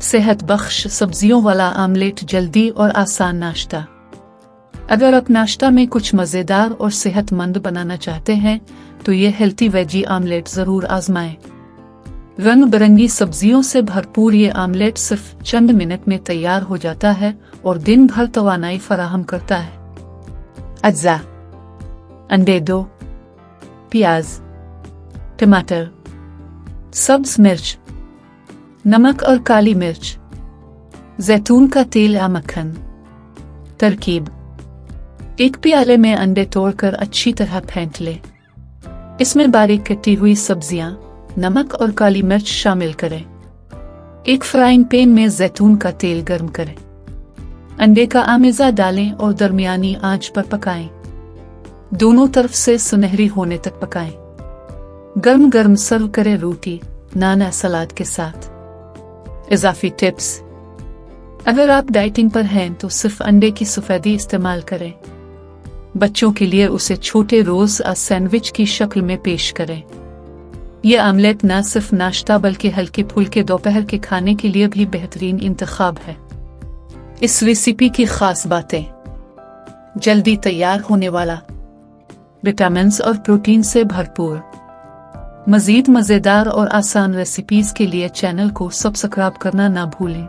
सेहत बख्श सब्जियों वाला आमलेट जल्दी और आसान नाश्ता। अगर आप नाश्ता में कुछ मज़ेदार और सेहतमंद बनाना चाहते हैं तो ये हेल्थी वेजी आमलेट ज़रूर आजमाएं। रंग बिरंगी सब्जियों से भरपूर ये आमलेट सिर्फ चंद मिनट में तैयार हो जाता है और दिन भर तवानाई फराहम करता है। अज्जा: अंडे 2, प्याज, टमाटर, सब्ज मिर्च, नमक और काली मिर्च, जैतून का तेल या मक्खन। तरकीब: एक प्याले में अंडे तोड़कर अच्छी तरह फेंट लें। इसमें बारीक कटी हुई सब्जियां, नमक और काली मिर्च शामिल करें। एक फ्राइंग पैन में जैतून का तेल गर्म करें। अंडे का आमेज़ा डालें और दरमियानी आंच पर पकाएं। दोनों तरफ से सुनहरी होने तक पकाएं। गर्म गर्म सर्व करें रोटी, नान या सलाद के साथ। इजाफी टिप्स: अगर आप डाइटिंग पर हैं तो सिर्फ अंडे की सफेदी इस्तेमाल करें। बच्चों के लिए उसे छोटे रोल्स या सैंडविच की शक्ल में पेश करें। यह आमलेट न सिर्फ नाश्ता बल्कि हल्के फुल्के दोपहर के खाने के लिए भी बेहतरीन इंतखाब है। इस रेसिपी की खास बातें: जल्दी तैयार होने वाला, विटामिन और प्रोटीन से भरपूर। मज़ीद मज़ेदार और आसान रेसिपीज के लिए चैनल को सब्सक्राइब करना ना भूलें।